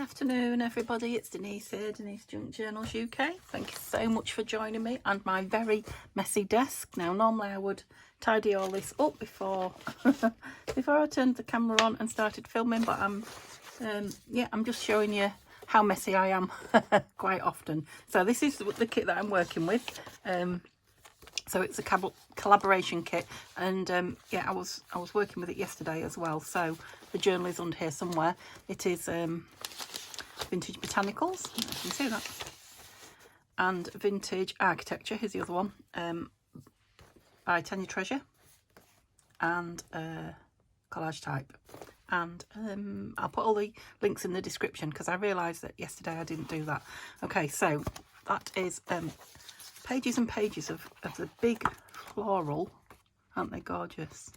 afternoon, everybody. It's Denise here, Denise Junk Journals UK. Thank you so much for joining me and my very messy desk. Now, normally I would tidy all this up before before I turned the camera on and started filming, but I'm just showing you how messy I am quite often. So this is the kit that I'm working with. So it's a collaboration kit, and yeah, I was working with it yesterday as well. So the journal is under here somewhere. It is Vintage Botanicals, you can see that, and Vintage Architecture. Here's the other one, by Tania and Collage Type. And I'll put all the links in the description because I realised that yesterday I didn't do that. Okay, so that is pages and pages of the big floral, aren't they gorgeous,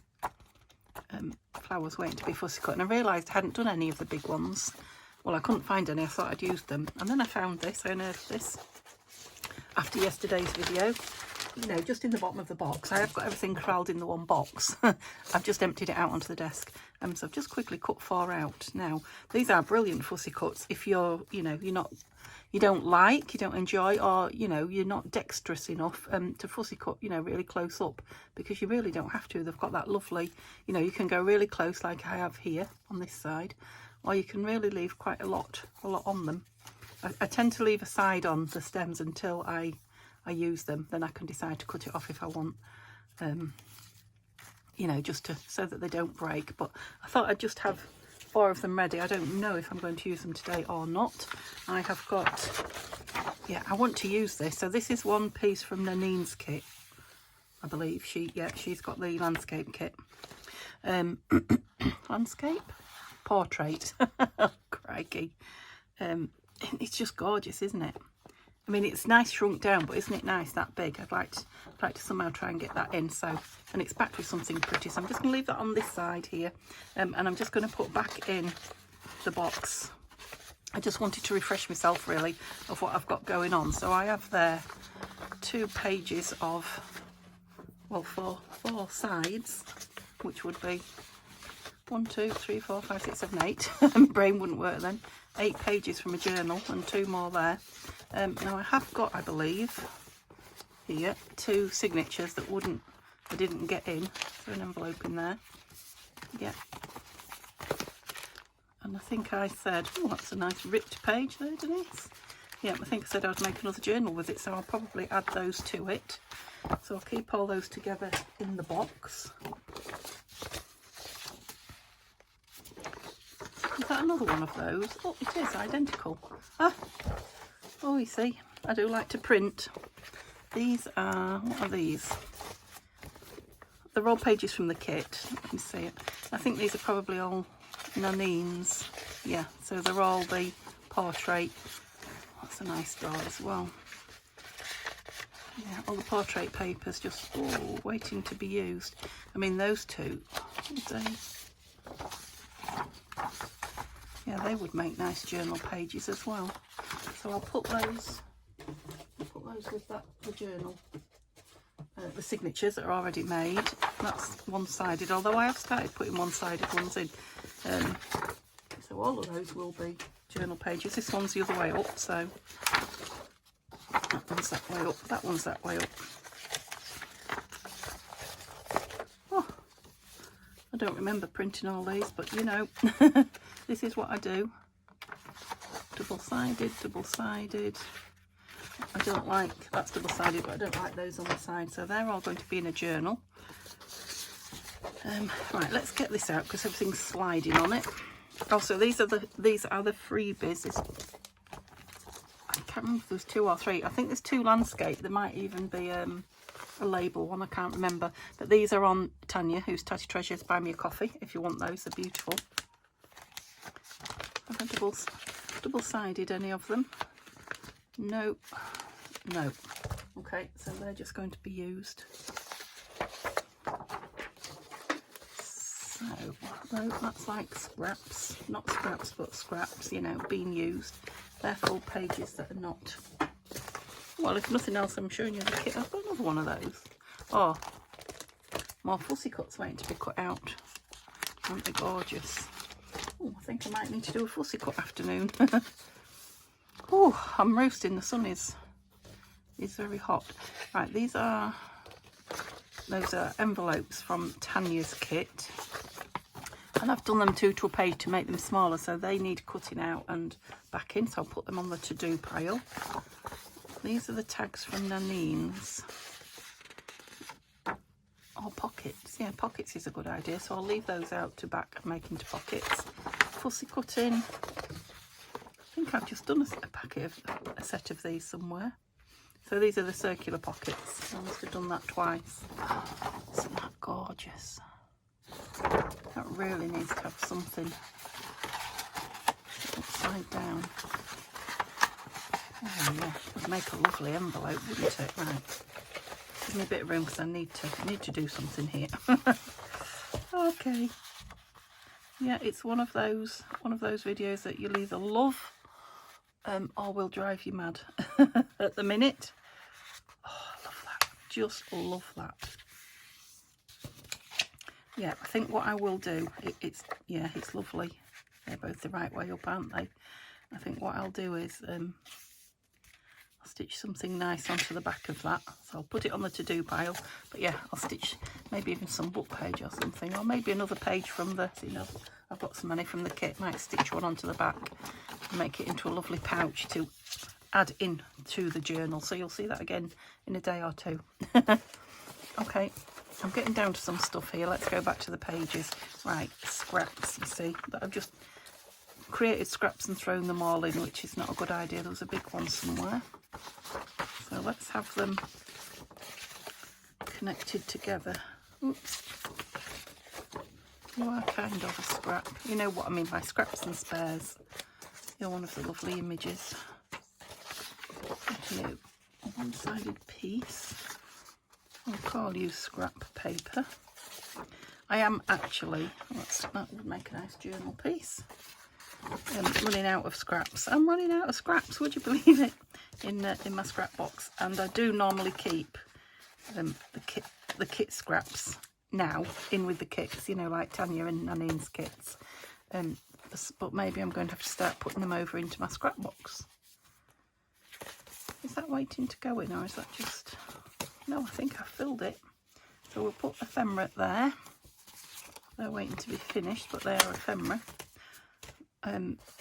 flowers waiting to be fussy cut. And I realised I hadn't done any of the big ones. Well, I couldn't find any. I thought I'd used them, and then I found this. I unearthed this after yesterday's video, you know, just in the bottom of the box. I have got everything corralled in the one box. I've just emptied it out onto the desk, so I've just quickly cut 4 out. Now, these are brilliant fussy cuts if you're, you know, you don't enjoy, or, you know, you're not dexterous enough to fussy cut, you know, really close up, because you really don't have to. They've got that lovely, you know, you can go really close like I have here on this side, or you can really leave quite a lot on them. I tend to leave a side on the stems until I use them. Then I can decide to cut it off if I want, you know, just so that they don't break. But I thought I'd just have 4 of them ready. I don't know if I'm going to use them today or not. I have got, yeah, I want to use this. So this is one piece from Nanine's kit, I believe. She's got the landscape kit. Landscape? Portrait. Crikey. It's just gorgeous, isn't it? I mean, it's nice shrunk down, but isn't it nice that big? I'd like to somehow try and get that in. So, and it's backed with something pretty. So I'm just going to leave that on this side here, and I'm just going to put back in the box. I just wanted to refresh myself really of what I've got going on. So I have there 2 pages of, well, 4 sides, which would be 1, 2, 3, 4, 5, 6, 7, 8. My brain wouldn't work then. 8 pages from a journal and 2 more there. Now I have got, I believe, here 2 signatures that I didn't get in. So an envelope in there. Yeah. And I think I said, oh, that's a nice ripped page there, Denise. Yeah, I think I said I'd make another journal with it, so I'll probably add those to it. So I'll keep all those together in the box. Is that another one of those? Oh, it is identical. Oh, you see, I do like to print. These are, what are these? They're all pages from the kit. Let me see it. I think these are probably all Nanine's. Yeah, so they're all the portrait. That's a nice doll as well. Yeah, all the portrait papers just waiting to be used. I mean, those 2, yeah, they would make nice journal pages as well. So I'll put those with the journal. The signatures that are already made. That's one-sided, although I have started putting one-sided ones in. So all of those will be journal pages. This one's the other way up, so that one's that way up, that one's that way up. Oh, I don't remember printing all these, but you know, this is what I do. Double-sided, double-sided. I don't like, that's double-sided, but I don't like those on the side, so they're all going to be in a journal. Right, let's get this out because everything's sliding on it. Also, these are the freebies. I can't remember if there's 2 or 3. I think there's 2 landscape. There might even be a label one, I can't remember. But these are on Tania, who's Tatty Treasures. Buy me a coffee if you want those. They're beautiful. Have I double-sided any of them? No. Okay, so they're just going to be used. So that's like scraps, not scraps but scraps, you know, being used. They're full pages that are not. Well, if nothing else, I'm showing you the kit. I've got another one of those. Oh, more fussy cuts waiting to be cut out. Aren't they gorgeous? Oh, I think I might need to do a fussy cut afternoon. Oh, I'm roasting. The sun is very hot. Right, those are envelopes from Tania's kit. And I've done them 2 to a page to make them smaller, so they need cutting out and backing, so I'll put them on the to-do pile. These are the tags from Nanine's. Oh, pockets. Yeah, pockets is a good idea, so I'll leave those out to back and make into pockets. Fussy cutting. I think I've just done a set of these somewhere. So these are the circular pockets. I must have done that twice. Isn't that gorgeous? That really needs to have something upside down. Oh yeah, would make a lovely envelope, wouldn't it? Right, give me a bit of room because I need to do something here. Okay. Yeah, it's one of those videos that you'll either love or will drive you mad at the minute. Oh, I love that. Just love that. Yeah, I think what I will do, it's lovely. They're both the right way up, aren't they? I think what I'll do is I'll stitch something nice onto the back of that. So I'll put it on the to-do pile. But yeah, I'll stitch maybe even some book page or something, or maybe another page from the, I've got some money from the kit. Might stitch one onto the back and make it into a lovely pouch to add in to the journal. So you'll see that again in a day or two. Okay. I'm getting down to some stuff here. Let's go back to the pages. Right, scraps, you see, that I've just created scraps and thrown them all in, which is not a good idea. There was a big one somewhere. So let's have them connected together. Oops. You are kind of a scrap. You know what I mean by scraps and spares. You're one of the lovely images. Okay, a one-sided piece. I'll call you scrap paper. I am actually, that would make a nice journal piece. Running out of scraps. I'm running out of scraps, would you believe it? In my scrap box, and I do normally keep the kit scraps now in with the kits, like Tania and Nanine's kits. But maybe I'm going to have to start putting them over into my scrap box. Is that waiting to go in, or is that just... No, I think I've filled it. So we'll put ephemera there. They're waiting to be finished, but they are ephemera.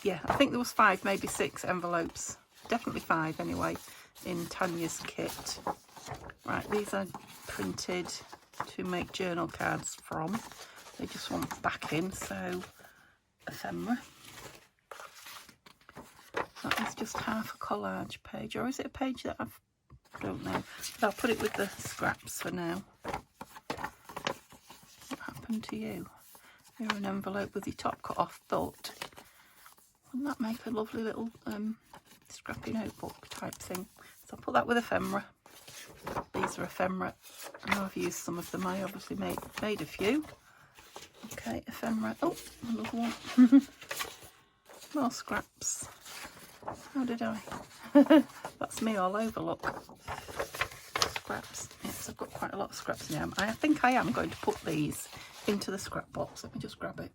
Yeah, I think there was 5, maybe 6 envelopes. Definitely 5 anyway, in Tania's kit. Right, these are printed to make journal cards from. They just want backing, so ephemera. That is just half a collage page, or is it a page that I don't know. But I'll put it with the scraps for now. What happened to you? You're an envelope with your top cut off, but wouldn't that make a lovely little scrappy notebook type thing? So I'll put that with ephemera. These are ephemera. I know I've used some of them. I obviously made a few. Okay, ephemera. Oh, another one. More scraps. How did I? That's me all over, look. Scraps. Yes, I've got quite a lot of scraps now. I think I am going to put these into the scrap box. Let me just grab it.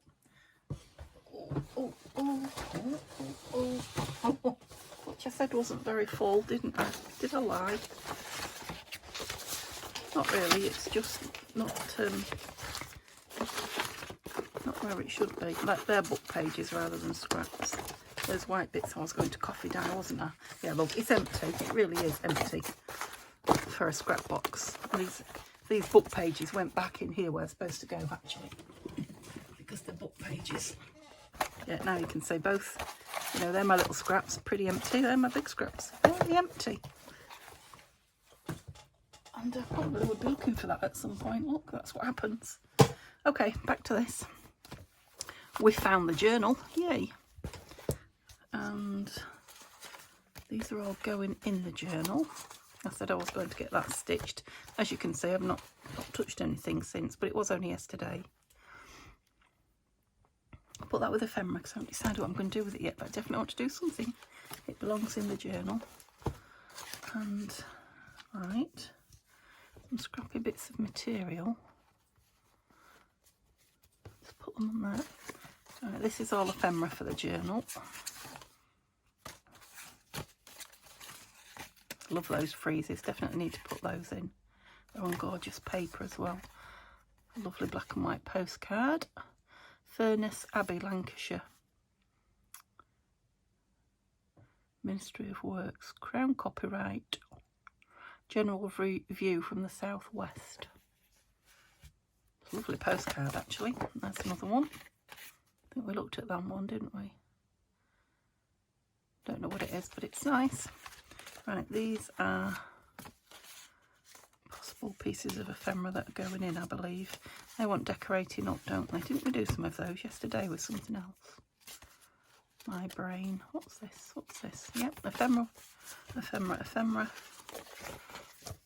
Which I said wasn't very full, didn't I? Did I lie? Not really, it's just not where it should be. Like they're book pages rather than scraps. Those white bits I was going to coffee down, wasn't I? Yeah, look, it's empty. It really is empty for a scrap box. These book pages went back in here where they're supposed to go, actually, because they're book pages. Yeah, now you can see both. They're my little scraps, pretty empty. They're my big scraps, very empty. And I probably would be looking for that at some point. Look, that's what happens. Okay, back to this. We found the journal, yay. And these are all going in the journal. I said I was going to get that stitched. As you can see, I've not touched anything since, but it was only yesterday. I'll put that with ephemera because I haven't decided what I'm going to do with it yet, but I definitely want to do something. It belongs in the journal. And, right, some scrappy bits of material. Let's put them on there. Right, this is all ephemera for the journal. Love those freezes, definitely need to put those in. They're on gorgeous paper as well. A lovely black and white postcard. Furness Abbey, Lancashire. Ministry of Works, Crown copyright. General view from the southwest. Lovely postcard actually. That's another one. I think we looked at that one, didn't we? Don't know what it is, but it's nice. Right, these are possible pieces of ephemera that are going in, I believe. They want decorating up, don't they? Didn't we do some of those yesterday with something else? My brain. What's this? What's this? Yep, ephemera. Ephemera, ephemera.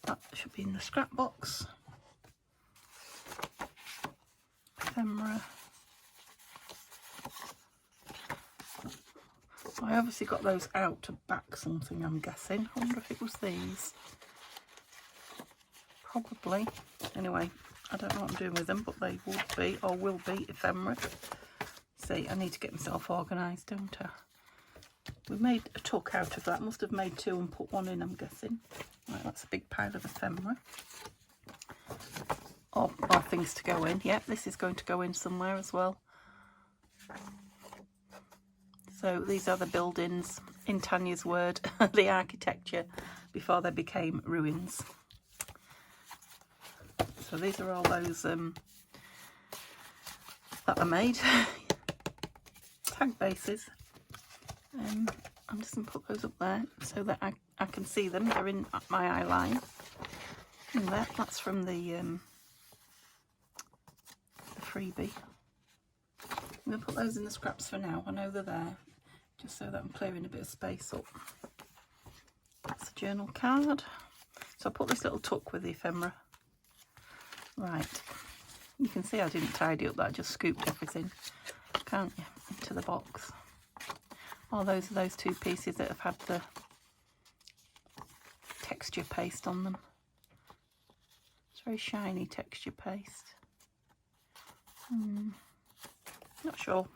That should be in the scrap box. Ephemera. I obviously got those out to back something, I'm guessing. I wonder if it was these. Probably. Anyway, I don't know what I'm doing with them, but they would be, or will be, ephemera. See, I need to get myself organised, don't I? We made a tuck out of that. Must have made two and put one in, I'm guessing. Right, that's a big pile of ephemera. Or things to go in. Yep, this is going to go in somewhere as well. So these are the buildings, in Tania's word, the architecture before they became ruins. So these are all those that I made. Tag bases. I'm just going to put those up there so that I can see them. They're in my eye line. And that's from the freebie. I'm going to put those in the scraps for now. I know they're there. Just so that I'm clearing a bit of space up. That's a journal card. So I put this little tuck with the ephemera. Right. You can see I didn't tidy up that. I just scooped everything, can't you, into the box. Oh, those are those two pieces that have had the texture paste on them. It's very shiny texture paste. Not sure.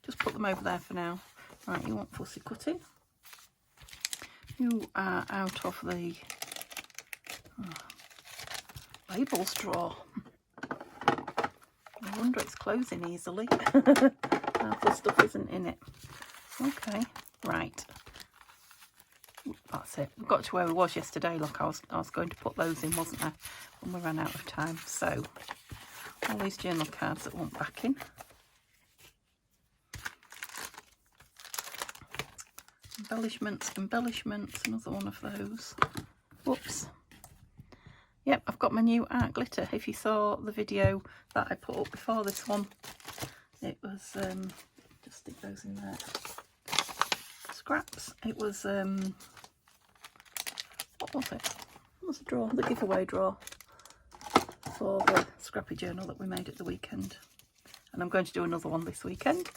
Just put them over there for now. Right, you want fussy cutting. You are out of the labels drawer. I wonder it's closing easily. Half the stuff isn't in it. Okay, right. That's it. We got to where we was yesterday. Look, I was going to put those in, wasn't I? When we ran out of time. So, all these journal cards that want backing. Embellishments, embellishments, another one of those. Whoops. Yep, I've got my new art glitter. If you saw the video that I put up before this one, it was, just stick those in there. Scraps. It was, what was it? What was the drawer? The giveaway drawer for the scrappy journal that we made at the weekend. And I'm going to do another one this weekend.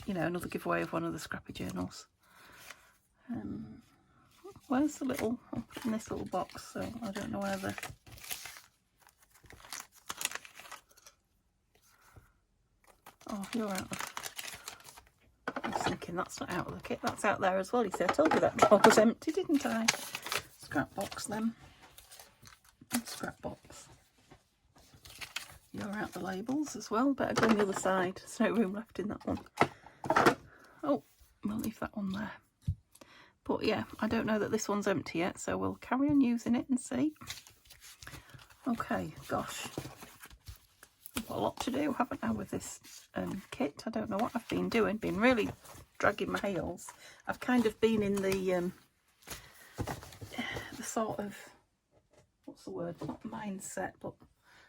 You know, another giveaway of one of the scrappy journals. Where's the little, I'll put in this little box, so I don't know where the, oh, you're out of, I was thinking that's not out of the kit, that's out there as well. You see, I told you that drawer was empty, didn't I? Scrap box then. Scrap box. You're out the labels as well, better go on the other side, there's no room left in that one. Oh, we'll leave that one there. But yeah, I don't know that this one's empty yet, so we'll carry on using it and see. Okay, gosh. I've got a lot to do, haven't I, with this kit? I don't know what I've been doing. Been really dragging my heels. I've kind of been in the sort of, what's the word? Not mindset, but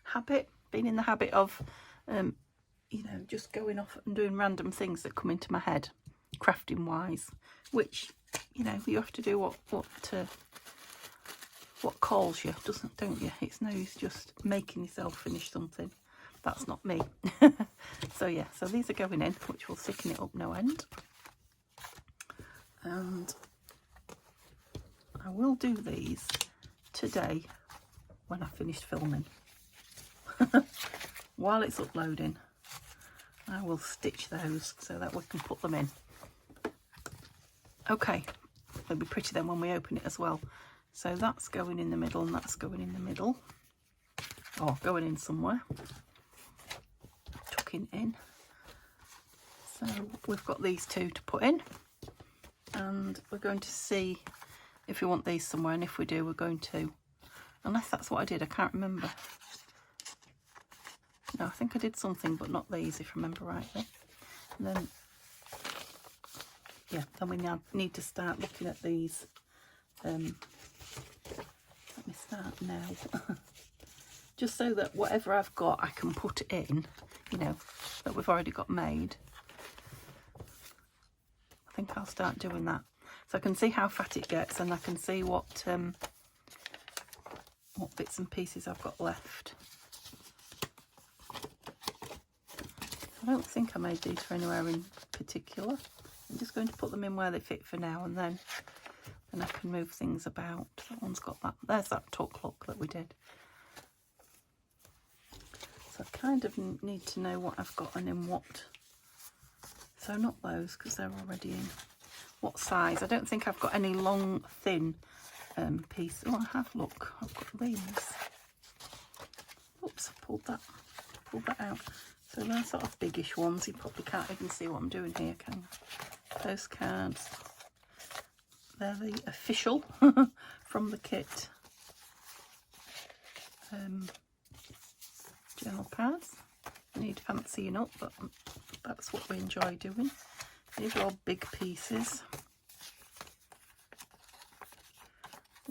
habit. Been in the habit of, you know, just going off and doing random things that come into my head, crafting wise, which, you know, you have to do what calls you, don't you? It's no use just making yourself finish something. That's not me. So yeah, so these are going in, which will thicken it up no end. And I will do these today when I finished filming. While it's uploading, I will stitch those so that we can put them in. Okay, they'll be pretty then when we open it as well. So that's going in the middle and that's going in the middle, or going in somewhere, tucking in. So we've got these two to put in, and we're going to see if we want these somewhere, and if we do, we're going to, unless that's what I did, I can't remember. No, I think I did something, but not these, if I remember rightly. And then, yeah, then we now need to start looking at these. Let me start now. Just so that whatever I've got, I can put in, you know, that we've already got made. I think I'll start doing that. So I can see how fat it gets, and I can see what bits and pieces I've got left. I don't think I made these for anywhere in particular. I'm just going to put them in where they fit for now, and then I can move things about. That one's got that. There's that tuck look that we did. So I kind of need to know what I've got and in what. So not those, because they're already in. What size? I don't think I've got any long, thin piece. Oh, I have, look. I've got these. Oops, I pulled that out. So they're sort of biggish ones. You probably can't even see what I'm doing here, can you? Postcards. They're the official from the kit. Journal cards. Need fancying up, but that's what we enjoy doing. These are all big pieces.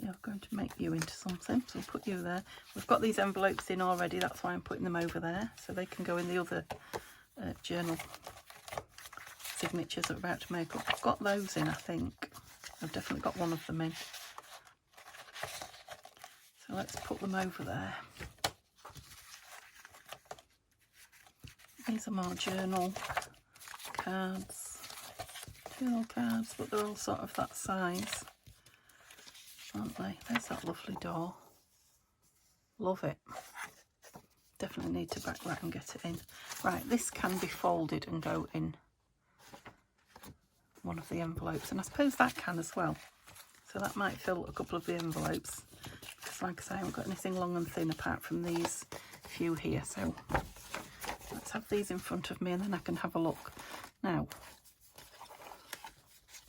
Yeah, I'm going to make you into something, so we'll put you there. We've got these envelopes in already, that's why I'm putting them over there, so they can go in the other journal signatures that we're about to make up. I've got those in, I think. I've definitely got one of them in. So let's put them over there. These are more journal cards, but they're all sort of that size, aren't they? There's that lovely door. Love it. Definitely need to back that and get it in. Right, this can be folded and go in one of the envelopes, and I suppose that can as well. So that might fill a couple of the envelopes, because like I say, I haven't got anything long and thin apart from these few here. So let's have these in front of me, and then I can have a look. Now,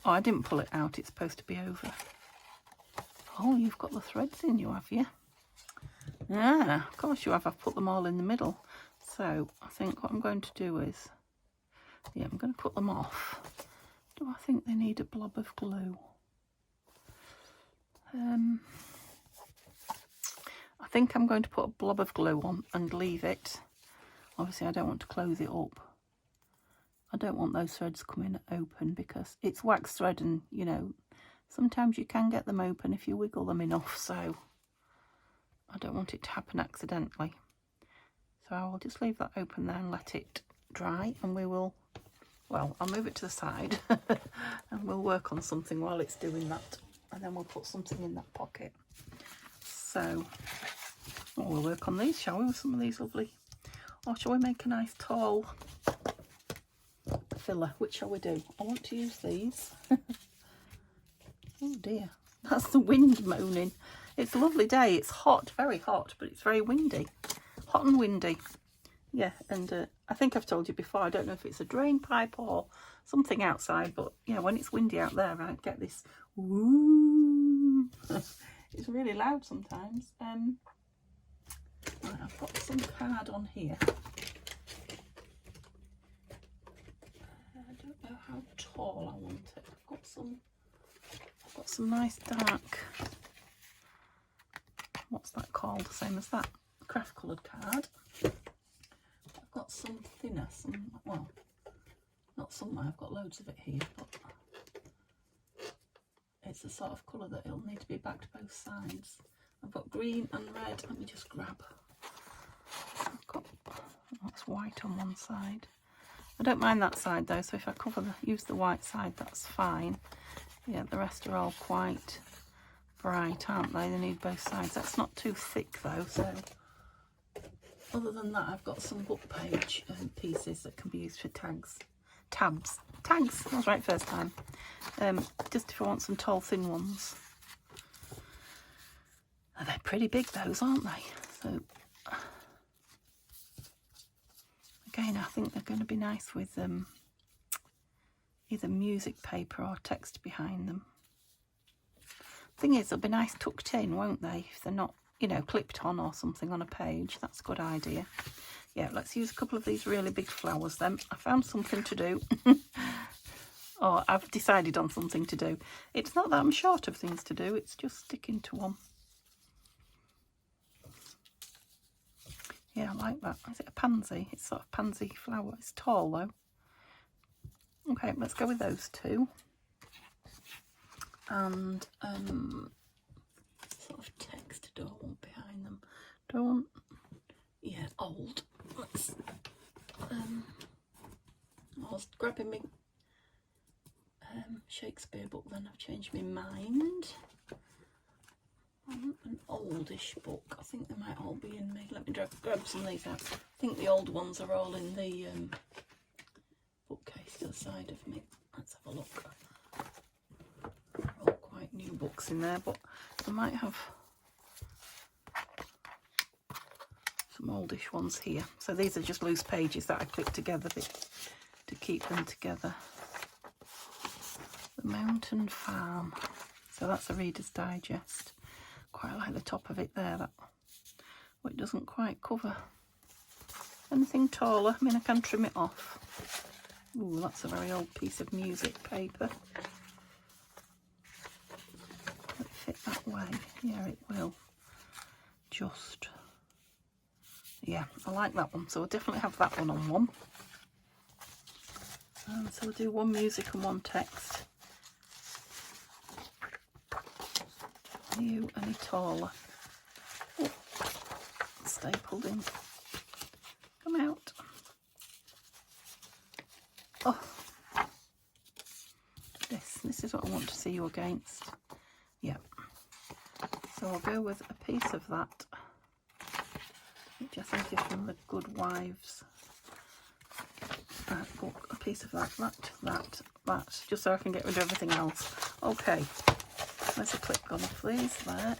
oh, I didn't pull it out. It's supposed to be over. Oh, you've got the threads in, you have, yeah? Yeah, of course you have. I've put them all in the middle. So I think what I'm going to do is, yeah, I'm going to cut them off. Do I think they need a blob of glue? I think I'm going to put a blob of glue on and leave it. Obviously, I don't want to close it up. I don't want those threads coming open because it's wax thread, and, you know, sometimes you can get them open if you wiggle them enough. So I don't want it to happen accidentally. So I will just leave that open there and let it dry, and we will, well, I'll move it to the side and we'll work on something while it's doing that, and then we'll put something in that pocket. So we'll work on these, shall we, with some of these lovely, or shall we make a nice tall filler? Which shall we do? I want to use these. Oh dear, that's the wind moaning. It's a lovely day. It's hot, very hot, but it's very windy. Hot and windy. Yeah, and I think I've told you before, I don't know if it's a drain pipe or something outside, but yeah, when it's windy out there, I get this woo. It's really loud sometimes. Right, I've got some card on here. I don't know how tall I want it. I've got some nice dark, what's that called? Same as that, craft coloured card. I've got some thinner, well, not some, I've got loads of it here, but it's the sort of colour that it'll need to be backed both sides. I've got green and red. Let me just grab. I've got, that's white on one side. I don't mind that side though, so if I use the white side, that's fine. Yeah, the rest are all quite bright, aren't they? They need both sides. That's not too thick though, so. other than that, I've got some book page pieces that can be used for tags. Tags, I was right first time. Just if I want some tall, thin ones. They're pretty big, those, aren't they? So, again, I think they're going to be nice with either music paper or text behind them. Thing is, they'll be nice tucked in, won't they? If they're not, you know, clipped on or something on a page. That's a good idea. Yeah, let's use a couple of these really big flowers then. I found something to do. Or I've decided on something to do. It's not that I'm short of things to do, it's just sticking to one. Yeah, I like that. Is it a pansy? It's sort of pansy flower. It's tall though. Okay, let's go with those two. And sort of text don't want behind them. Don't. Yeah, old. Let's. I was grabbing me Shakespeare book, then I've changed my mind. I want an oldish book. I think they might all be in me. Let me grab some of these out. I think the old ones are all in the bookcase to the side of me. Let's have a look. They're all quite new books in there, but I might have some oldish ones here. So these are just loose pages that I clipped together to keep them together. The Mountain Farm. So that's a Reader's Digest. Quite like the top of it there. That, well, it doesn't quite cover anything taller. I mean, I can trim it off. Ooh, that's a very old piece of music paper. Will it fit that way? Yeah, it will. Just. Yeah, I like that one. So we'll definitely have that one on one. So we'll do one music and one text. You any taller? Oh, stapled in. Come out. Oh, this is what I want to see you against. Yeah. So I'll go with a piece of that, which I think is from the Good Wives book. A piece of that, just so I can get rid of everything else. Okay. There's a clip gone off these there.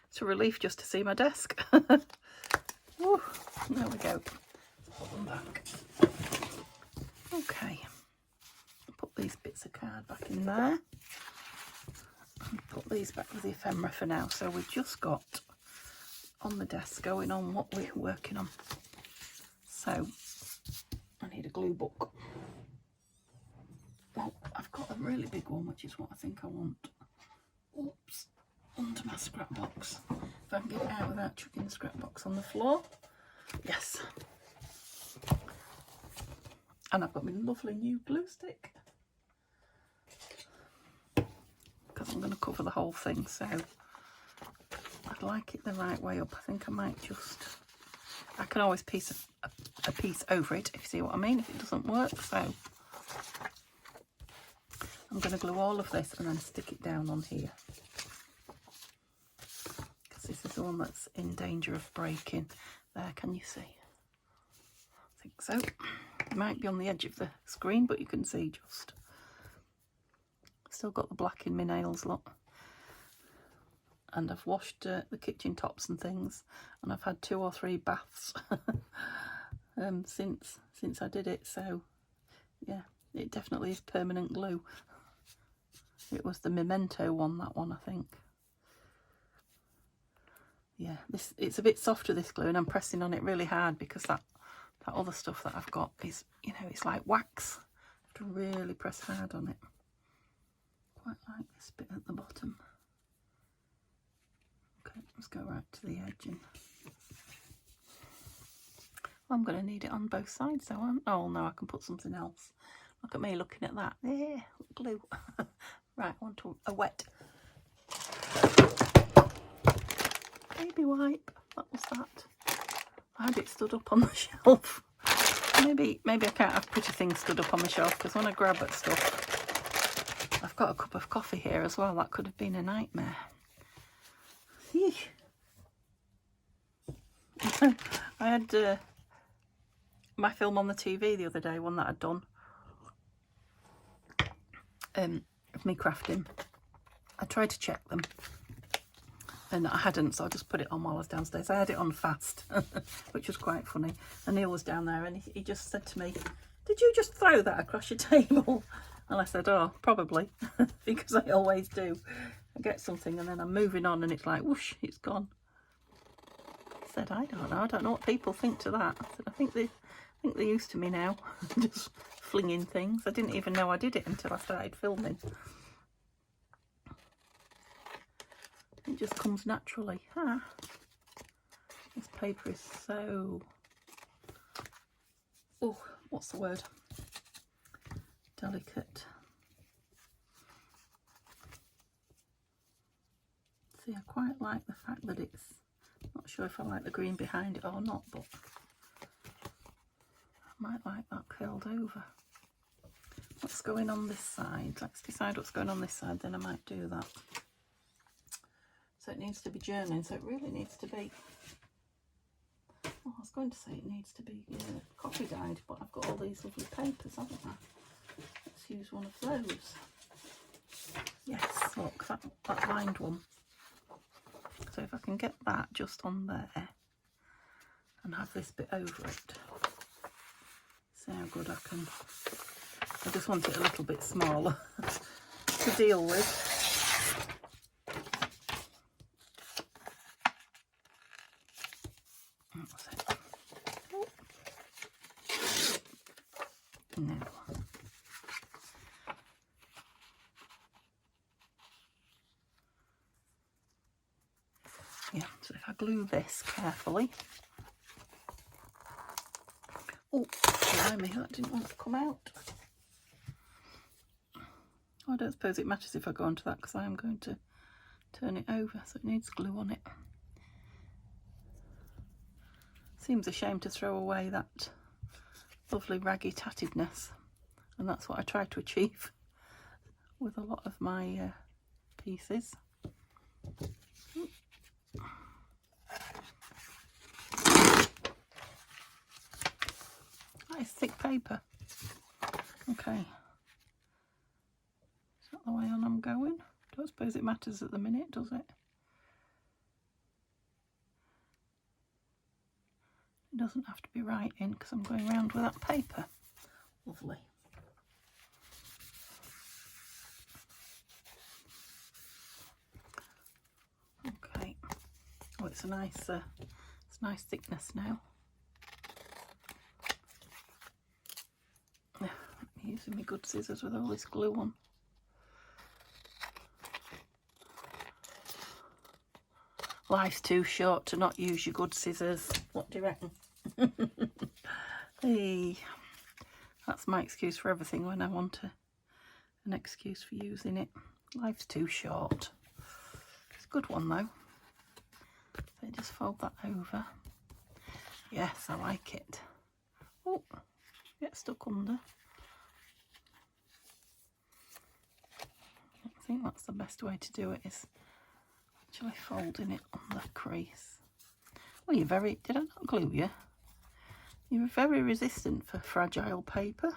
It's a relief just to see my desk. Woo, there we go. Put them back. Okay. Put these bits of card back in there. And put these back with the ephemera for now. So we've just got on the desk going on what we're working on. So I need a glue book. Oh, I've got a really big one, which is what I think I want. Oops, onto my scrap box. If I can get it out without chucking the scrap box on the floor. Yes. And I've got my lovely new glue stick. Because I'm going to cover the whole thing, so I'd like it the right way up. I think I might just... I can always piece a piece over it, if you see what I mean, if it doesn't work, so... I'm going to glue all of this and then stick it down on here. Because this is the one that's in danger of breaking. There, can you see? I think so. It might be on the edge of the screen, but you can see just. Still got the black in my nails, look. And I've washed the kitchen tops and things. And I've had 2 or 3 baths since I did it. So, yeah, it definitely is permanent glue. It was the Memento one, that one, I think. Yeah, it's a bit softer, this glue, and I'm pressing on it really hard because that other stuff that I've got is, you know, it's like wax. I have to really press hard on it. Quite like this bit at the bottom. Okay, let's go right to the edge. And I'm going to need it on both sides, so oh no, I can put something else. Look at me looking at that. Yeah, glue. Right, I want a wet baby wipe. What was that? I had it stood up on the shelf. Maybe I can't have pretty things stood up on the shelf, because when I grab at stuff, I've got a cup of coffee here as well. That could have been a nightmare. I had my film on the TV the other day, one that I'd done, of me crafting. I tried to check them and I hadn't, so I just put it on while I was downstairs. I had it on fast, which was quite funny. And Neil was down there and he just said to me, "Did you just throw that across your table?" And I said, "Oh, probably," because I always do. I get something and then I'm moving on and it's like, whoosh, it's gone. I said, I don't know what people think to that. I said, I think they're used to me now, just flinging things. I didn't even know I did it until I started filming. It just comes naturally. This paper is so, oh, what's the word? Delicate. See, I quite like the fact that it's, not sure if I like the green behind it or not, but I might like that curled over. What's going on this side? Let's decide what's going on this side, then I might do that. So it needs to be journaling, so it really needs to be, oh, I was going to say it needs to be copy dyed, but I've got all these lovely papers, haven't I? Let's use one of those. Yes, look, that lined one. So if I can get that just on there and have this bit over it, see how good I can. I just want it a little bit smaller to deal with. That's it. Oh. No. Yeah, so if I glue this carefully. Oh, blimey, that didn't want to come out. I don't suppose it matters if I go onto that because I am going to turn it over, so it needs glue on it. Seems a shame to throw away that lovely raggy tattedness, and that's what I try to achieve with a lot of my pieces. Nice thick paper. Okay. Is that the way on I'm going? Don't suppose it matters at the minute, does it? It doesn't have to be right in because I'm going around with that paper. Lovely. Okay. Oh, it's a nice thickness now. I'm using my good scissors with all this glue on. Life's too short to not use your good scissors. What do you reckon? Hey, that's my excuse for everything when I want an excuse for using it. Life's too short. It's a good one though. So just fold that over. Yes, I like it. Oh, get stuck under. I think that's the best way to do it, is actually folding it on the crease. Well, you're very, did I not glue you? You're very resistant for fragile paper.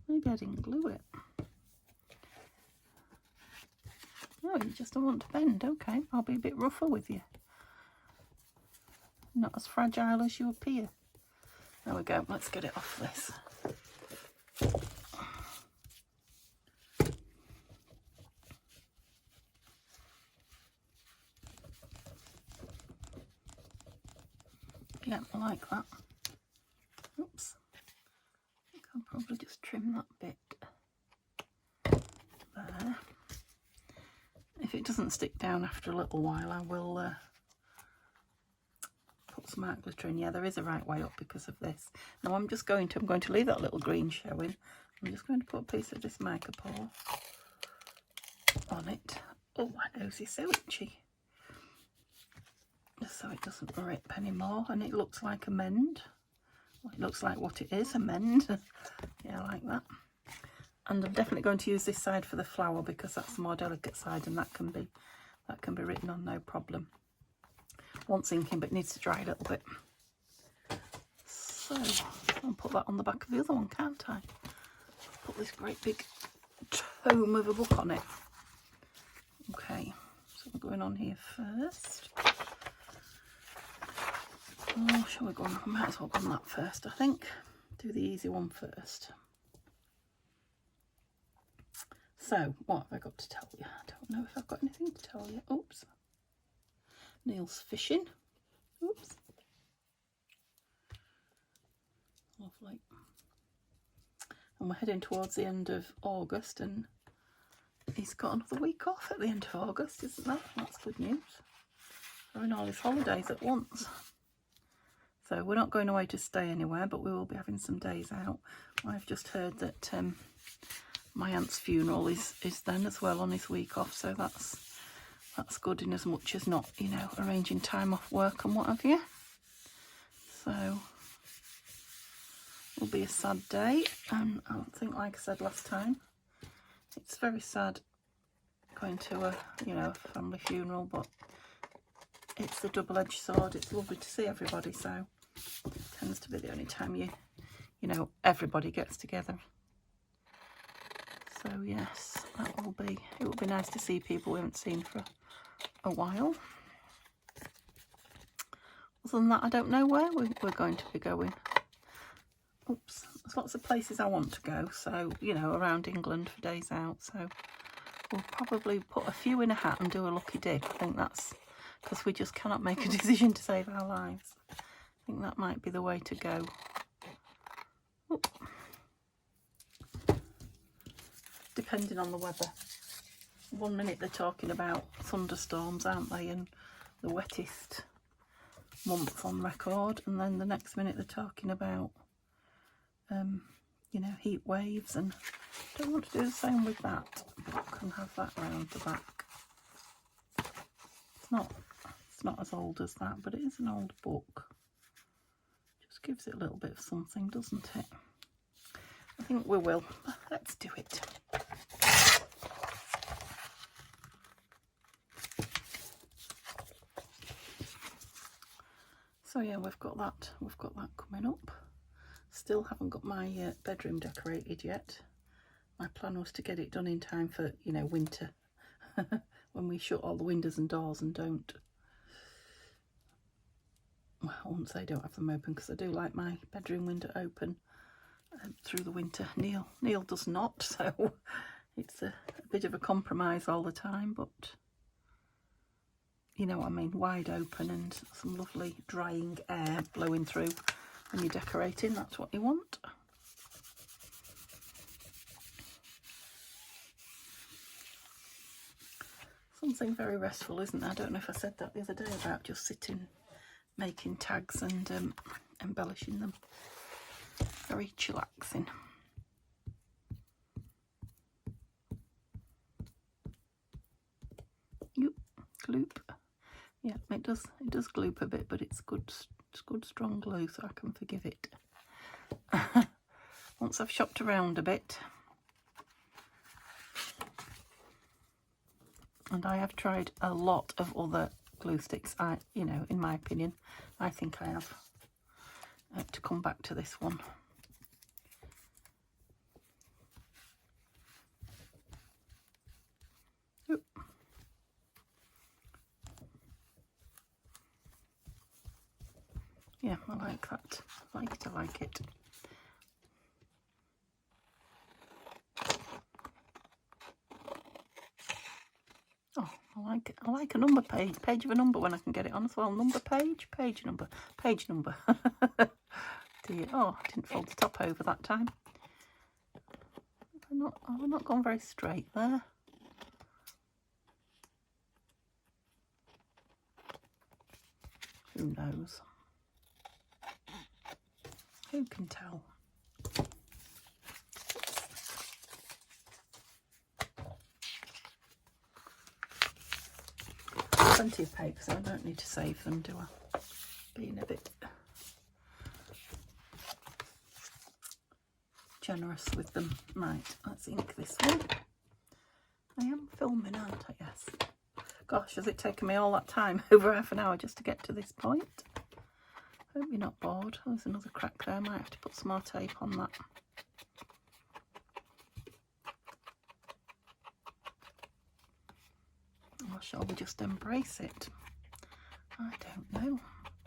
Maybe I didn't glue it. Oh, you just don't want to bend. Okay, I'll be a bit rougher with you. Not as fragile as you appear. There we go, let's get it off this. Yeah, I like that. Oops. I think I'll probably just trim that bit there. If it doesn't stick down after a little while, I will put some art glitter in. Yeah, there is a right way up because of this. Now I'm going to leave that little green showing. I'm just going to put a piece of this mica pour on it. Oh, my nose is so itchy. Just so it doesn't rip anymore, and it looks like a mend. Well, it looks like what it is, a mend. Yeah, I like that. And I'm definitely going to use this side for the flower because that's the more delicate side, and that can be written on no problem. Wants inking, but it needs to dry a little bit. So I'll put that on the back of the other one, can't I? Put this great big tome of a book on it. Okay, so we're going on here first. Oh, shall we go on? I might as well go on that first, I think. Do the easy one first. So, what have I got to tell you? I don't know if I've got anything to tell you. Oops. Neil's fishing. Oops. Lovely. And we're heading towards the end of August, and he's got another week off at the end of August, isn't that? That's good news. Having all his holidays at once. So we're not going away to stay anywhere, but we will be having some days out. I've just heard that my aunt's funeral is then as well on his week off, so that's good in as much as not, you know, arranging time off work and what have you. So it'll be a sad day, and I think, like I said last time, it's very sad going to a, you know, a family funeral, but it's a double-edged sword. It's lovely to see everybody, so it tends to be the only time you know, everybody gets together. So yes, it will be nice to see people we haven't seen for a while. Other than that, I don't know where we're going to be going. Oops, there's lots of places I want to go, so, you know, around England for days out, so we'll probably put a few in a hat and do a lucky dip. I think that's because we just cannot make a decision to save our lives. I think that might be the way to go. Oop. Depending on the weather. 1 minute they're talking about thunderstorms, aren't they, and the wettest month on record, and then the next minute they're talking about you know, heat waves, and I don't want to do the same with that book and have that round the back. It's not as old as that, but it is an old book. Just gives it a little bit of something, doesn't it? I think we will. Let's do it. So yeah, we've got that coming up. Still haven't got my bedroom decorated yet. My plan was to get it done in time for, you know, winter, when we shut all the windows and doors and don't, well, I wouldn't say don't have them open, because I do like my bedroom window open through the winter. Neil does not, so it's a bit of a compromise all the time, but you know what I mean, wide open and some lovely drying air blowing through when you're decorating. That's what you want. Something very restful, isn't there? I don't know if I said that the other day about just sitting making tags and embellishing them. Very chillaxing. Gloop. Yeah, it does gloop a bit, but it's good strong glue, so I can forgive it. Once I've shopped around a bit, and I have tried a lot of other glue sticks, you know, in my opinion, I think I have to come back to this one. Oop. Yeah, I like that. I like it. Oh, I like a number page of a number when I can get it on as well. Number page number. Dear, oh, I didn't fold the top over that time. I've not gone very straight there. Who knows? Who can tell? Plenty of paper, so I don't need to save them, do I? Being a bit generous with them. Right, let's ink this one. I am filming, aren't I? Yes. Gosh, has it taken me all that time, over half an hour, just to get to this point? Hope you're not bored. Oh, there's another crack there. I might have to put some more tape on that. Or shall we just embrace it? I don't know.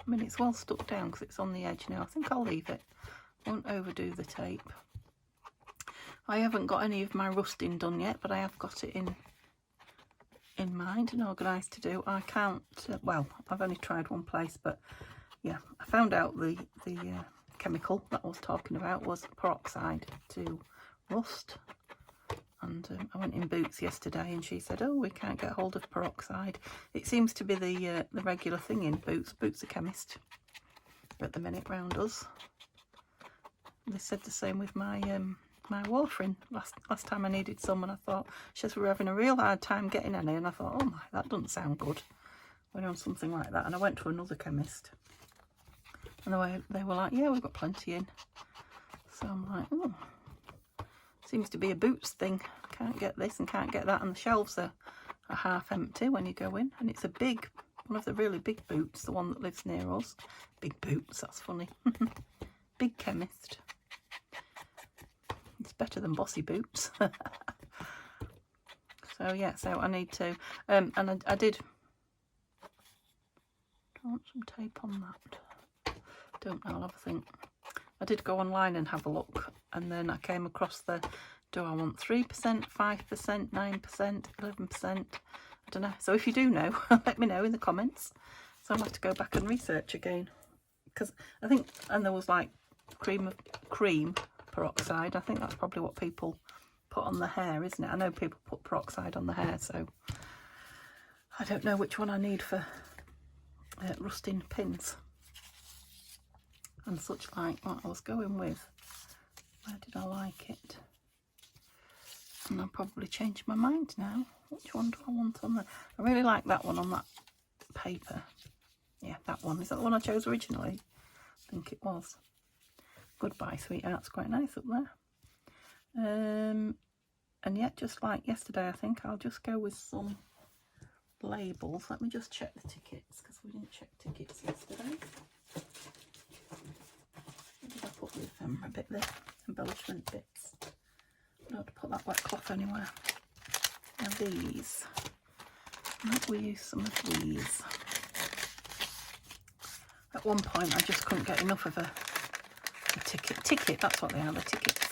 I mean, it's well stuck down because it's on the edge now. I think I'll leave it. Won't overdo the tape. I haven't got any of my rusting done yet, but I have got it in mind and organised to do. I can't, well, I've only tried one place, but yeah, I found out the chemical that I was talking about was peroxide to rust. And I went in Boots yesterday and she said, oh, we can't get hold of peroxide. It seems to be the regular thing in Boots. Boots a chemist at the minute round us. They said the same with my my warfarin. Last time I needed some, and I thought, she says, we're having a real hard time getting any, and I thought, oh my, that doesn't sound good. Went on something like that, and I went to another chemist, and they were like, yeah, we've got plenty in. So I'm like, oh, seems to be a Boots thing. Can't get this and can't get that, and the shelves are half empty when you go in, and it's a big, one of the really big Boots, the one that lives near us. Big Boots, that's funny. Big chemist. It's better than Bossy Boots. So yeah, so I need to, and I did, I want some tape on that. Don't know, I'll have a think. I did go online and have a look, and then I came across the, do I want 3%, 5%, 9%, 11%? I don't know. So if you do know, let me know in the comments. So I'll have to go back and research again. Because I think, and there was like cream peroxide. I think that's probably what people put on the hair, isn't it? I know people put peroxide on the hair, so I don't know which one I need for rusting pins and such like. What I was going with, where did I like it? And I'll probably change my mind now. Which one do I want on there? I really like that one on that paper. Yeah, that one. Is that the one I chose originally? I think it was. Goodbye, Sweetheart's quite nice up there. And yet, just like yesterday, I think I'll just go with some labels. Let me just check the tickets, because we didn't check tickets yesterday. Where did I put the ephemera bit there? Embellishment bits. I don't have to put that wet cloth anywhere. Now these. Might we use some of these? At one point, I just couldn't get enough of a ticket. That's what they are, the tickets.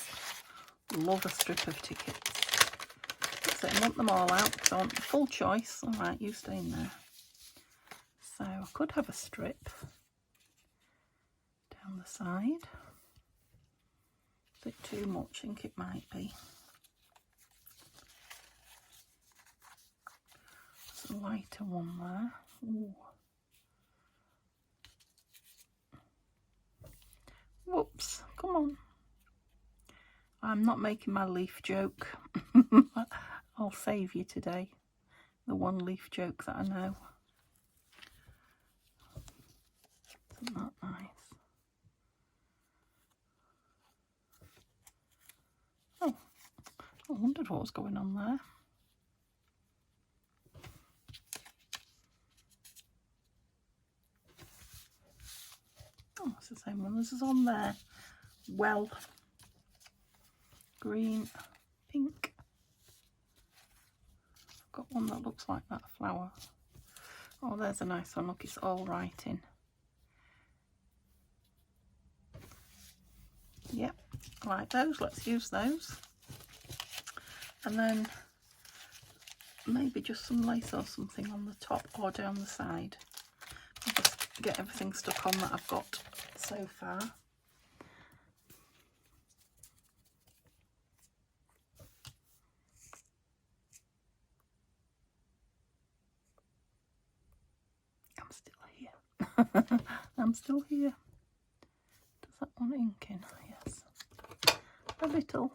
Love a strip of tickets. So I want them all out because I want the full choice. All right, you stay in there. So I could have a strip down the side. A bit too much, I think it might be. There's a lighter one there. Ooh. Whoops, come on. I'm not making my leaf joke. I'll save you today. The one leaf joke that I know. Isn't that nice? Oh, I wondered what was going on there. Oh, it's the same one. This is on there. Well, green, pink. I've got one that looks like that flower. Oh, there's a nice one. Look, it's all writing. Yep, I like those. Let's use those. And then maybe just some lace or something on the top or down the side. I'll just get everything stuck on that I've got so far. I'm still here. I'm still here. Does that want ink in? Yes. A little.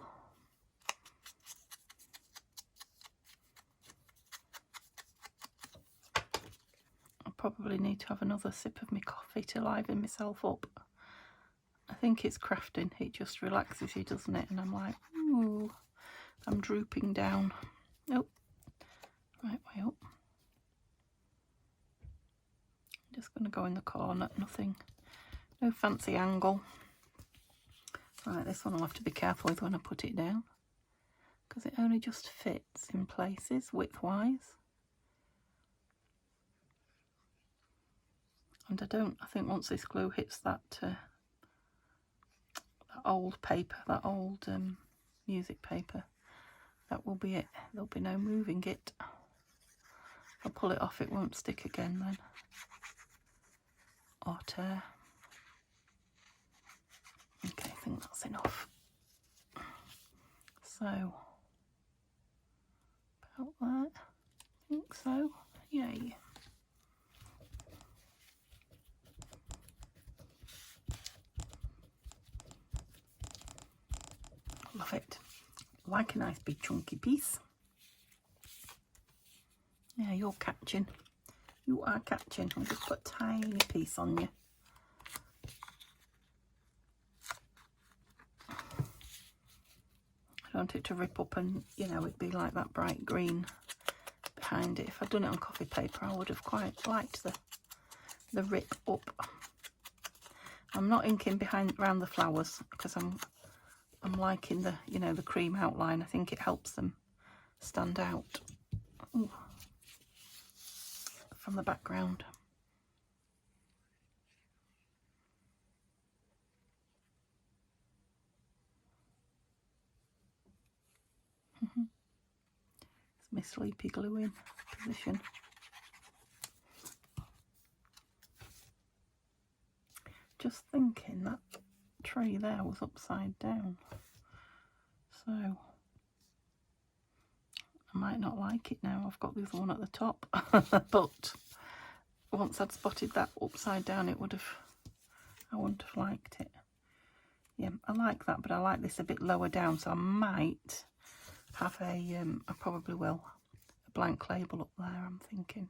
I probably need to have another sip of my coffee to liven myself up. I think it's crafting. It just relaxes you, doesn't it? And I'm like, ooh, I'm drooping down. Oh, right way up. I'm just going to go in the corner. Nothing, no fancy angle. Right, this one I'll have to be careful with when I put it down, because it only just fits in places width-wise. And I think once this glue hits that, that old paper, that old music paper, that will be it. There'll be no moving it. If I pull it off, it won't stick again then, or tear. Okay, I think that's enough. So, about that, I think so, yay. Love it. Like a nice big chunky piece. Yeah, you're catching. You are catching. I'll just put a tiny piece on you. I don't want it to rip up and, you know, it'd be like that bright green behind it. If I'd done it on coffee paper, I would have quite liked the rip up. I'm not inking around the flowers because I'm liking the, you know, the cream outline. I think it helps them stand out. Ooh. From the background. It's my sleepy gluing position. Just thinking that tree there was upside down, so I might not like it now. I've got the other one at the top, but once I'd spotted that upside down, I wouldn't have liked it. Yeah, I like that, but I like this a bit lower down, so I might have I probably will, a blank label up there, I'm thinking.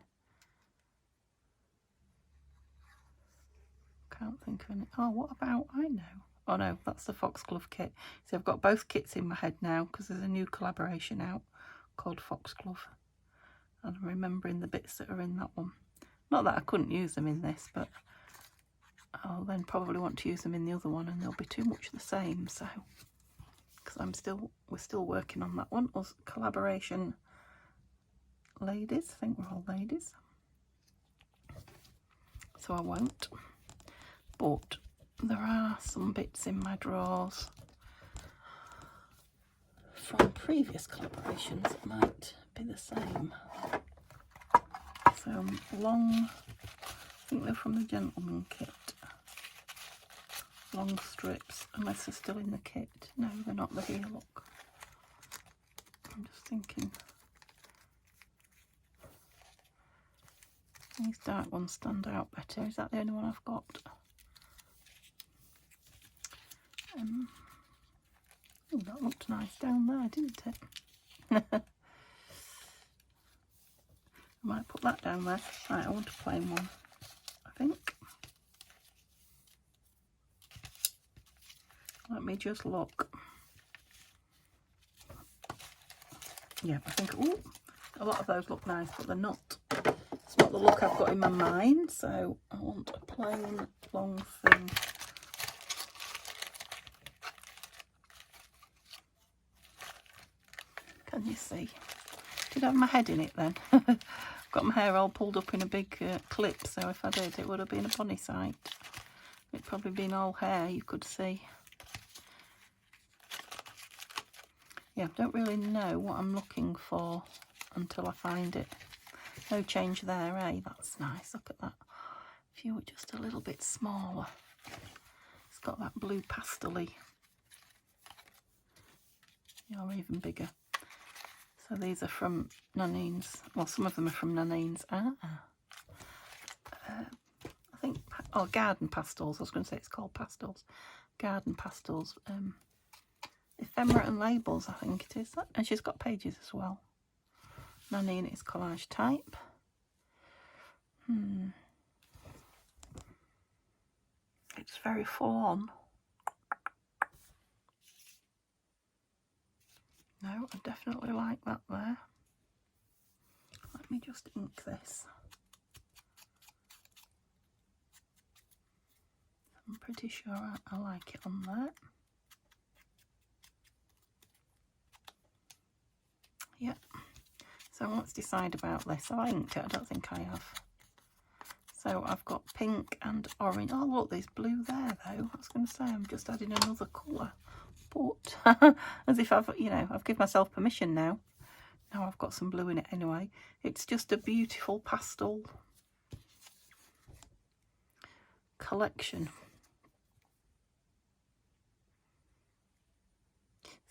Can't think of any. Oh, what about, I know. Oh no, that's the Foxglove kit. So I've got both kits in my head now because there's a new collaboration out called Foxglove. And I'm remembering the bits that are in that one. Not that I couldn't use them in this, but I'll then probably want to use them in the other one and they'll be too much the same, so. Because we're still working on that one. Us collaboration ladies, I think we're all ladies. So I won't. But there are some bits in my drawers from previous collaborations that might be the same. So long, I think they're from the Gentleman kit. Long strips, unless they're still in the kit. No, they're not. They're here, look. I'm just thinking. These dark ones stand out better. Is that the only one I've got? Oh, that looked nice down there, didn't it? I might put that down there. Right, I want a plain one, I think. Let me just look. Yeah, I think, ooh, a lot of those look nice, but they're not. It's not the look I've got in my mind, so I want a plain long thing. Can you see? Did I have my head in it then? Got my hair all pulled up in a big clip, so if I did, it would have been a funny sight. It'd probably been all hair, you could see. Yeah, I don't really know what I'm looking for until I find it. No change there, eh? That's nice. Look at that. If you were just a little bit smaller. It's got that blue pastel-y. You're even bigger. So these are from Nanine's. Well, some of them are from Nanine's. I think, oh, Garden Pastels. I was going to say it's called Pastels. Garden Pastels. Ephemera and Labels, I think it is. And she's got pages as well. Nanine is collage type. It's very full on. No, I definitely like that there. Let me just ink this. I'm pretty sure I like it on there. Yep. So let's decide about this. Have I inked it? I don't think I have. So I've got pink and orange. Oh look, there's blue there though. I was going to say I'm just adding another colour. But as if I've, you know, I've given myself permission now. Now I've got some blue in it anyway. It's just a beautiful pastel collection.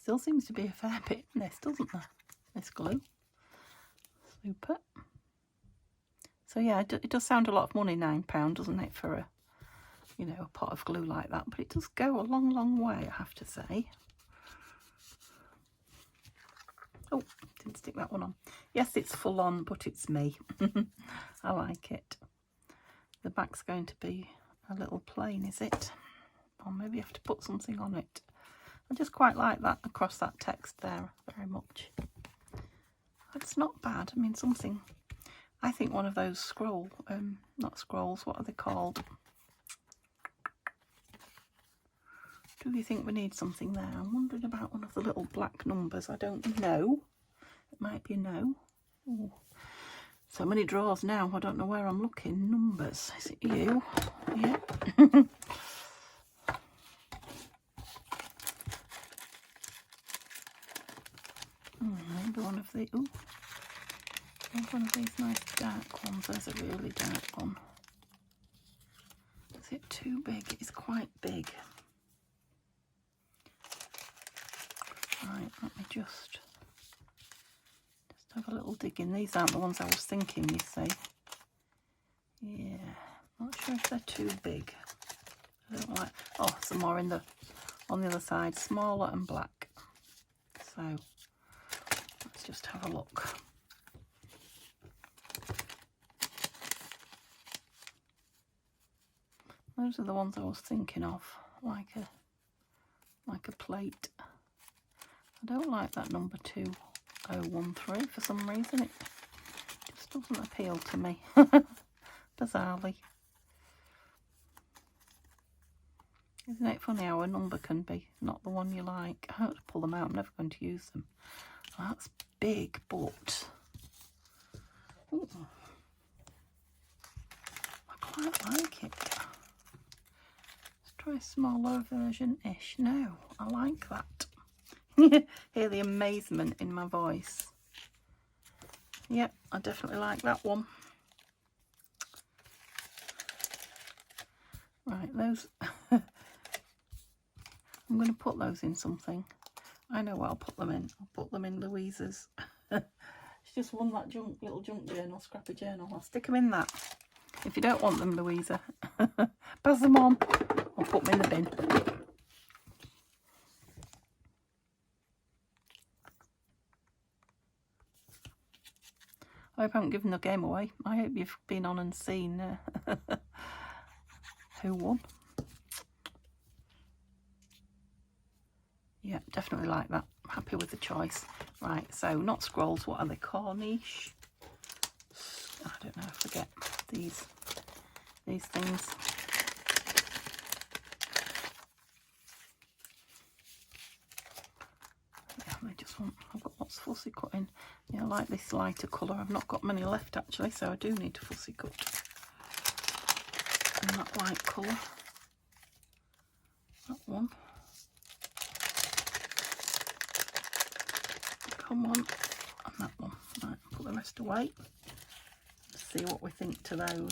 Still seems to be a fair bit in this, doesn't there? This glue. Super. So yeah, it does sound a lot of money, £9, doesn't it, for a, you know, a pot of glue like that. But it does go a long, long way, I have to say. Oh, didn't stick that one on. Yes, it's full on, but it's me. I like it. The back's going to be a little plain, is it? Or maybe you have to put something on it. I just quite like that across that text there very much. It's not bad. I mean, something, I think one of those not scrolls, what are they called? Do you think we need something there? I'm wondering about one of the little black numbers. I don't know. It might be a no. Ooh. So many drawers now. I don't know where I'm looking. Numbers. Is it you? Yeah. Maybe one of the. Ooh. One of these nice dark ones. There's a really dark one. Is it too big? It's quite big. Right, let me just have a little dig in. These aren't the ones I was thinking, you see. Yeah, not sure if they're too big. I don't like. Oh, some more on the other side, smaller and black. So let's just have a look. Those are the ones I was thinking of, like a plate. I don't like that number 2013 for some reason. It just doesn't appeal to me, bizarrely. Isn't it funny how a number can be not the one you like? I have to pull them out. I'm never going to use them. Oh, that's big, but ooh, I quite like it. Let's try a smaller version-ish. No, I like that. Hear the amazement in my voice. Yep, I definitely like that one. Right, those I'm going to put those in something. I know what I'll put them in. I'll put them in Louisa's. She just won that little junk journal, scrappy journal. I'll stick them in that. If you don't want them, Louisa, pass them on or put them in the bin. I hope I haven't given the game away. I hope you've been on and seen who won. Yeah, definitely like that. Happy with the choice. Right, so not scrolls, what are they? Corniche? I don't know, I forget these things. Yeah, they just want, I've got lots of fussy cutting. Yeah, I like this lighter colour. I've not got many left actually, so I do need to fussy cut. And that light colour. That one. Come on. And that one. Right, put the rest away. Let's see what we think to those.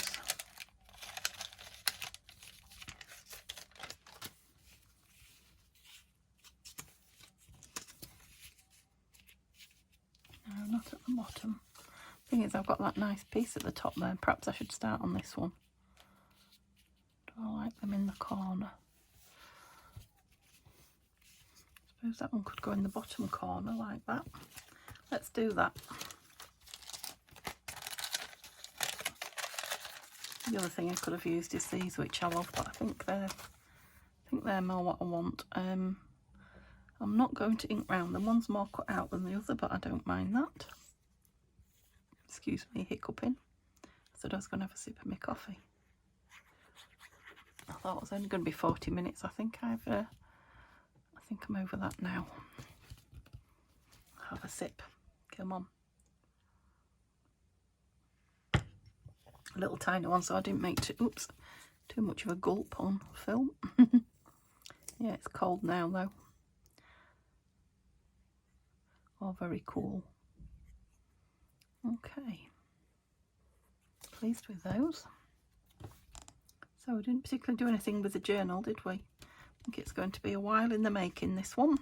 No, not at the bottom. Thing is, I've got that nice piece at the top there. Perhaps I should start on this one. Do I like them in the corner? I suppose that one could go in the bottom corner like that. Let's do that. The other thing I could have used is these, which I love, but I think they're more what I want. I'm not going to ink round them. One's more cut out than the other, but I don't mind that. Excuse me hiccuping. I said I was going to have a sip of my coffee. I thought it was only going to be 40 minutes. I think I'm over that now. Have a sip. Come on. A little tiny one, so I didn't make too much of a gulp on film. Yeah, it's cold now though. Oh, very cool. Okay. Pleased with those. So we didn't particularly do anything with the journal, did we? I think it's going to be a while in the making, this one.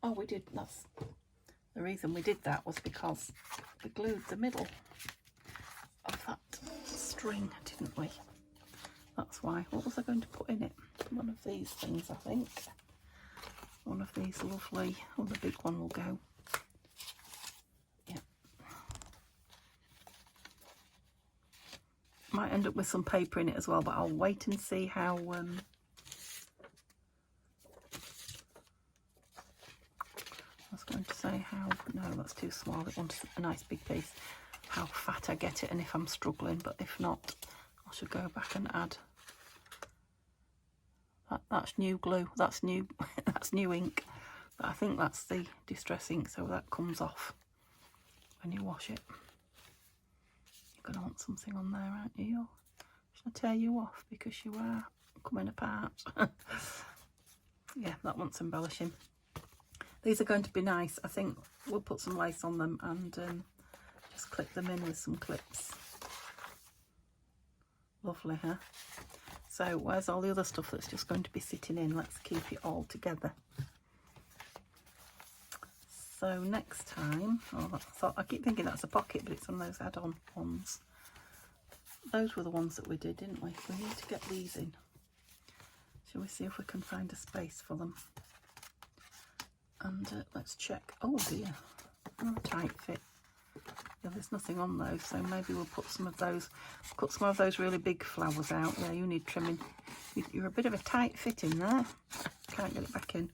Oh, we did. That's the reason we did that, was because we glued the middle of that string, didn't we? That's why. What was I going to put in it? One of these things, I think. One of these lovely. Oh, the big one will go. Yeah. Might end up with some paper in it as well, but I'll wait and see how. I was going to say how. No, that's too small. It wants a nice big piece. How fat I get it, and if I'm struggling, but if not, I should go back and add. That's new glue. That's new. That's new ink. But I think that's the distress ink, so that comes off when you wash it. You're going to want something on there, aren't you? Should I tear you off because you are coming apart? Yeah, that wants embellishing. These are going to be nice. I think we'll put some lace on them and just clip them in with some clips. Lovely, huh? So where's all the other stuff that's just going to be sitting in? Let's keep it all together. So next time, I keep thinking that's a pocket, but it's one of those add-on ones. Those were the ones that we did, didn't we? We need to get these in. Shall we see if we can find a space for them? And let's check. Oh dear, not a tight fit. Yeah, there's nothing on those, so maybe we'll put some of those, cut some of those really big flowers out. Yeah, you need trimming. You're a bit of a tight fit in there. Can't get it back in.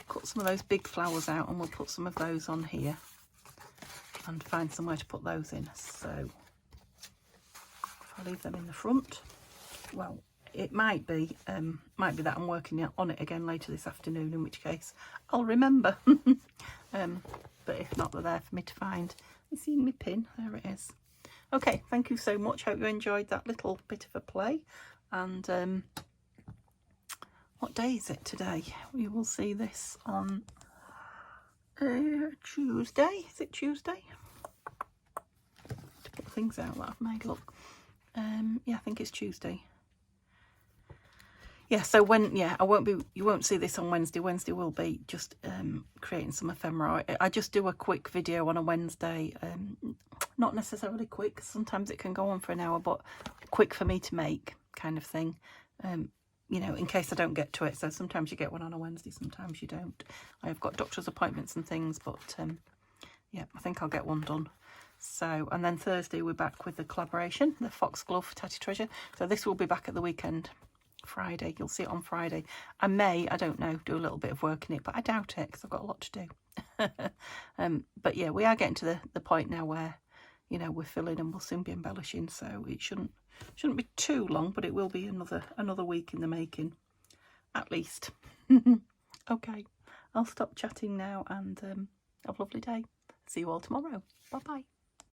Cut some of those big flowers out and we'll put some of those on here and find somewhere to put those in. So if I leave them in the front, well, it might be that I'm working on it again later this afternoon, in which case I'll remember. But if not, they're there for me to find. You see my pin? There it is. Okay, thank you so much. Hope you enjoyed that little bit of a play. And what day is it today? We will see this on Tuesday. Is it Tuesday? To put things out that I've made. Look. Yeah, I think it's Tuesday. Yeah, so you won't see this on Wednesday. Wednesday will be just creating some ephemera. I just do a quick video on a Wednesday, not necessarily quick, sometimes it can go on for an hour, but quick for me to make kind of thing, you know, in case I don't get to it. So sometimes you get one on a Wednesday, sometimes you don't. I've got doctor's appointments and things, but yeah, I think I'll get one done. So, and then Thursday we're back with the collaboration, the Foxglove Tatty Treasure. So this will be back at the weekend. Friday, you'll see it on Friday. I may, I don't know, do a little bit of work in it, but I doubt it because I've got a lot to do. But yeah, we are getting to the point now where, you know, we're filling and we'll soon be embellishing, so it shouldn't be too long, but it will be another week in the making, at least. Okay, I'll stop chatting now and have a lovely day. See you all tomorrow. Bye bye.